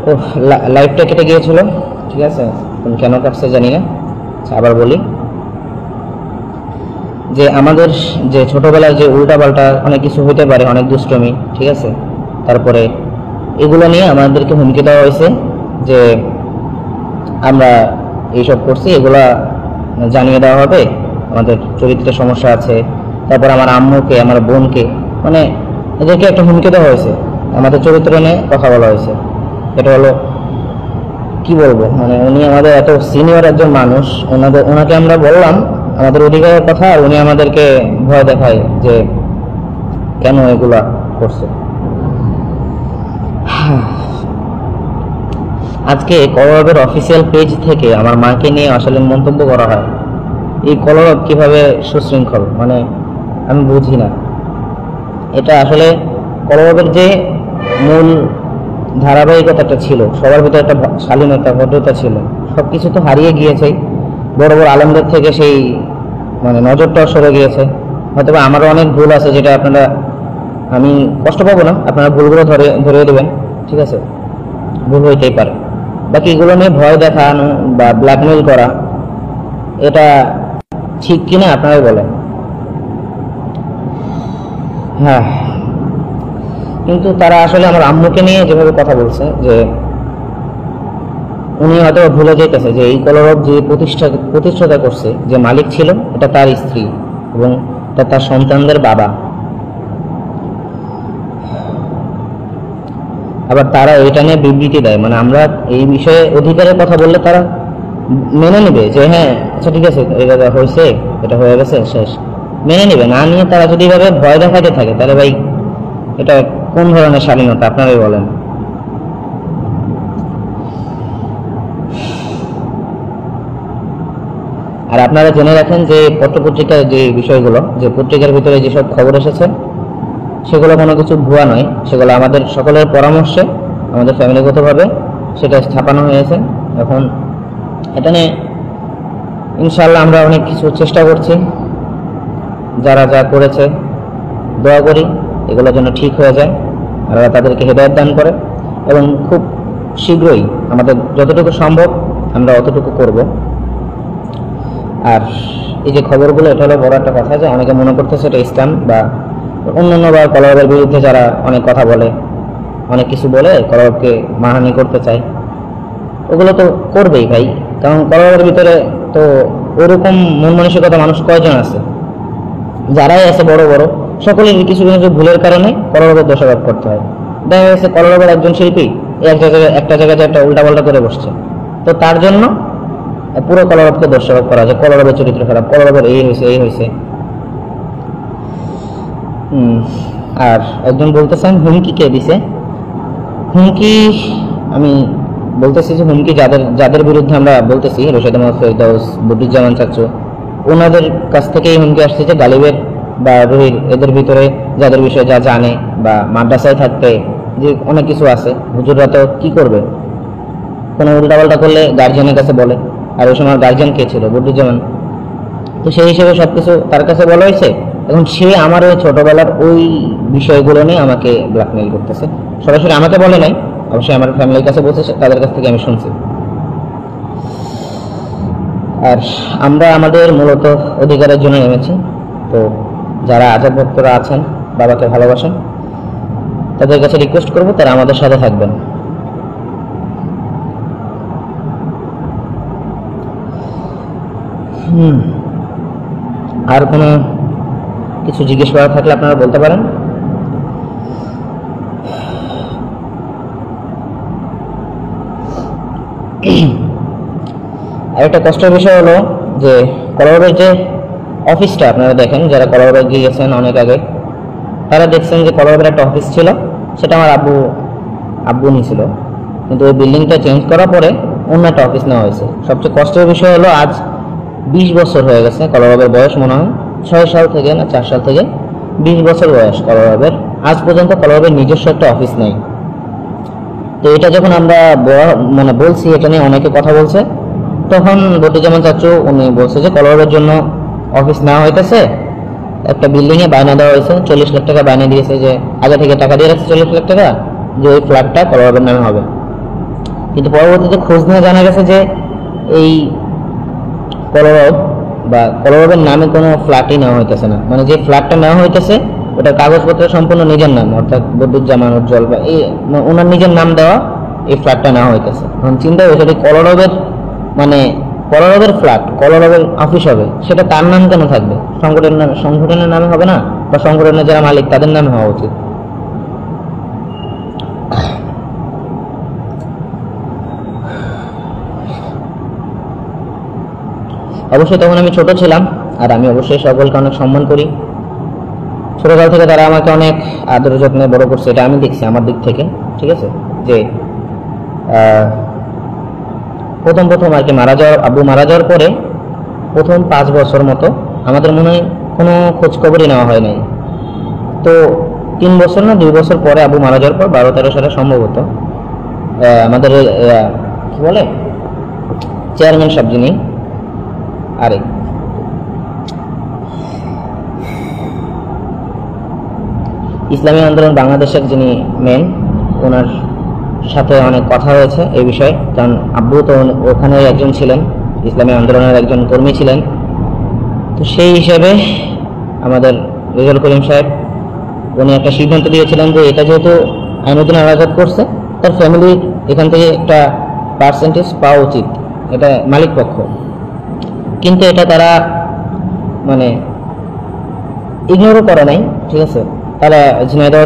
ও, লাইভটা কেটে গিয়েছিল, ঠিক আছে, কেন কাটছে জানি না। আচ্ছা, আবার বলি যে আমাদের যে ছোটবেলায় যে উল্টাপাল্টা অনেক কিছু হইতে পারে, অনেক দুষ্টমি, ঠিক আছে, তারপরে এগুলো নিয়ে আমাদেরকে হুমকি দেওয়া হয়েছে যে আমরা এইসব করছি, এগুলা জানিয়ে দেওয়া হবে, আমাদের চরিত্রে সমস্যা আছে। তারপর আমার আম্মুকে, আমার বোনকে, মানে এদেরকে একটা হুমকি দেওয়া হয়েছে, আমাদের চরিত্র নিয়ে কথা বলা হয়েছে। এটা হলো কি বলবো, মানে উনি আমাদের এত সিনিয়র একজন মানুষ, ওনাকে আমরা বললাম আমাদের অধিকারের কথা, আর উনি আমাদেরকে ভয় দেখায় যে কেন এগুলা করছে। আজকে কলরবের অফিসিয়াল পেজ থেকে আমার মাকে নিয়ে অশালীন মন্তব্য করা হয়। এই কলরব কিভাবে সুশৃঙ্খল, মানে আমি বুঝি না। এটা আসলে কলরবের যে মূল ধারাবাহিকতাটা ছিল, সবার ভিতরে একটা শালীনতা, ভদ্রতা ছিল, সব কিছু তো হারিয়ে গিয়েছে। বড় বড় আলমদের থেকে সেই মানে নজরটাও সরে গিয়েছে। হয়তো আমারও অনেক ভুল আছে, যেটা আপনারা, আমি কষ্ট পাবো না, আপনারা ভুলগুলো ধরিয়ে দেবেন, ঠিক আছে, ভুল হইতেই পারে। বাকি এগুলো নিয়ে ভয় দেখানো বা ব্ল্যাকমেল করা, এটা ঠিক কিনা আপনারাই বলেন। হ্যাঁ, কিন্তু তারা আসলে আমার আম্মুকে নিয়ে যেভাবে কথা বলছে, যে উনি হয়তো ভুলে যেতেছে যে এই কলরব যে প্রতিষ্ঠাতা করছে, যে মালিক ছিল, এটা তার স্ত্রী এবং এটা তার সন্তানদের বাবা। আবার তারা এটা নিয়ে বিবৃতি দেয়, মানে আমরা এই বিষয়ে অধিকারের কথা বললে তারা মেনে নেবে যে হ্যাঁ আচ্ছা ঠিক আছে, এটা হয়েছে, এটা হয়ে গেছে, শেষ, মেনে নেবে। না নিয়ে তারা যদি এভাবে ভয় দেখাতে থাকে, তাহলে ভাই এটা কোন ধরনের স্বাধীনতা আপনারাই বলেন। আর আপনারা জেনে রাখেন যে পত্রপত্রিকার যে বিষয়গুলো, যে পত্রিকার ভিতরে যেসব খবর এসেছে, সেগুলো কোনো কিছু ভুয়া নয়, সেগুলো আমাদের সকলের পরামর্শে, আমাদের ফ্যামিলিগতভাবে সেটা ছাপানো হয়েছে। এখন এটা নিয়ে ইনশাআল্লাহ আমরা অনেক কিছু চেষ্টা করছি, যারা যা করেছে দোয়া করি এগুলোর জন্য ঠিক হয়ে যায়, আর তাদেরকে হেদায়েত দান করে, এবং খুব শীঘ্রই আমাদের যতটুকু সম্ভব আমরা অতটুকু করব। আর এই যে খবরগুলো, এটা হলো বড় একটা কথা, যে অনেকে মনে করতেছে এটা ইসলাম বা অন্যান্য বা কলরবের বিরুদ্ধে যারা অনেক কথা বলে, অনেক কিছু বলে কলরবকে মানহানি করতে চায়, ওগুলো তো করবেই ভাই, কারণ কলরবের ভিতরে তো ওরকম মন মানসিকতা মানুষ কয়জন আছে, যারাই আছে বড় বড়, সকলের কিছু কিছু ভুলের কারণে কলরবের দোষারোপ করতে হয়। দেখা গেছে কলরবের একজন শিল্পী একটা জায়গায় একটা উল্টাপাল্টা করে বসছে, তো তার জন্য পুরো কলরবকে দোষারোপ করা যায়, কলরবের চরিত্র খারাপ, কলরবের এই হয়েছে। আর একজন বলতেছেন হুমকি কে দিছে, হুমকি আমি বলতেছি যে হুমকি যাদের বিরুদ্ধে আমরা বলতেছি, রশিদ আহমদ ফেরদৌস, বদিউজ্জামান চাচু, ওনাদের কাছ থেকেই হুমকি আসছে, যে গালিবের বা রুহির, এদের ভিতরে যাদের বিষয়ে যা জানে বা মাদ্রাসায় থাকতে যে অনেক কিছু আছে, হুজুররা তো কি করবে, কোনো উল্টাপাল্টা করলে গার্জিয়ানের কাছে বলে, আর ওই সময় গার্জিয়ান কে ছিল, বদিউজ্জামান, তো সেই হিসেবে সবকিছু তার কাছে বলা হয়েছে। এখন সে আমার ওই ছোটবেলার ওই বিষয়গুলো নিয়ে আমাকে ব্ল্যাকমেইল করতেছে, সরাসরি আমাকে বলে নাই, অবশ্যই আমার ফ্যামিলির কাছে বলছে, তাদের কাছ থেকে আমি শুনছি। আর আমরা আমাদের মূলত অধিকারের জন্য নেমেছি। তো যারা আজাদ ভক্তরা আছেন, বাবাকে ভালোবাসেন, তাদের কাছে রিকোয়েস্ট করবো তারা আমাদের সাথে থাকবেন। আর কোনো কিছু জিজ্ঞেস করা থাকলে আপনারা বলতে পারেন। আর একটা কষ্টের বিষয় হলো যে কলরবের যে অফিসটা, আপনারা দেখেন যারা কলরবে গিয়েছেন অনেক আগে, তারা দেখছেন যে কলরবের একটা অফিস ছিল, সেটা আমার আব্বু নিয়েছিল, কিন্তু ওই বিল্ডিংটা চেঞ্জ করার পরে অন্য একটা অফিস নেওয়া হয়েছে। সবচেয়ে কষ্টের বিষয় হলো আজ 20 বছর হয়ে গেছে কলরবের বয়স, মনে হয় 6 সাল থেকে না 4 সাল থেকে 20 বছর বয়স কলরবের, আজ পর্যন্ত কলরবের নিজস্ব একটা অফিস নেই। তো এটা যখন আমরা মানে বলছি, এটা নিয়ে অনেকে কথা বলছে, তখন বদিউজ্জামান চাচু উনি বলছে যে কলরবের জন্য অফিস নেওয়া হইতেছে, একটা বিল্ডিংয়ে বায়না দেওয়া হয়েছে, 40 লাখ টাকা বায়না দিয়েছে, যে আগে থেকে টাকা দিয়ে রাখছে 40 লাখ টাকা, যে ওই ফ্ল্যাটটা কলরবের নামে হবে। কিন্তু পরবর্তীতে খোঁজ নিয়ে জানা গেছে যে এই কলরব বা কলরবের নামে কোনো ফ্ল্যাটই নেওয়া হইতেছে না, মানে যে ফ্ল্যাটটা নেওয়া হইতেছে ওটা কাগজপত্র সম্পূর্ণ নিজের নাম, অর্থাৎ বদরুজ্জামান উজ্জ্বল বা এই ওনার নিজের নাম দেওয়া এই ফ্ল্যাটটা নেওয়া হইতেছে। এখন চিন্তা হয়েছে যে কলরবের মানে কলরবের ফ্ল্যাট, কলরবের অফিস হবে, সেটা তার নাম কেন থাকবে? সংগঠনের নামে হবে না, বা সংগঠনের যারা মালিক তাদের নামে হওয়া উচিত। অবশ্যই তখন আমি ছোট ছিলাম, আর আমি অবশ্যই সকলকে অনেক সম্মান করি। ছোটকাল থেকে তারা আমাকে অনেক আদর যত্নে বড় করছে, এটা আমি দেখছি আমার দিক থেকে, ঠিক আছে। যে প্রথম আর কি আব্বু মারা যাওয়ার পরে প্রথম 5 বছর মতো আমাদের মনে হয় কোনো খোঁজ খবরই নেওয়া হয় নাই। তো 3 বছর না 2 বছর পরে আব্বু মারা যাওয়ার পর 12-13 সালে সম্ভবত আমাদের কি বলে চেয়ারম্যান সাহেব যিনি, আরে ইসলামী আন্দোলন বাংলাদেশের যিনি মেন, ওনার সাথে অনেক কথা হয়েছে এই বিষয়ে, কারণ আব্বু তো ওখানে একজন ছিলেন, ইসলামী আন্দোলনের একজন কর্মী ছিলেন। তো সেই হিসেবে আমাদের রেজাউল করিম সাহেব উনি একটা সিদ্ধান্ত দিয়েছিলেন যে এটা যেহেতু আইনুদ্দিন আজাদ করছে, তার ফ্যামিলি এখান থেকে একটা পার্সেন্টেজ পাওয়া উচিত, এটা মালিক পক্ষ। কিন্তু এটা তারা মানে ইগনোরও করে নাই, ঠিক আছে। তারা ঝিনাইদহ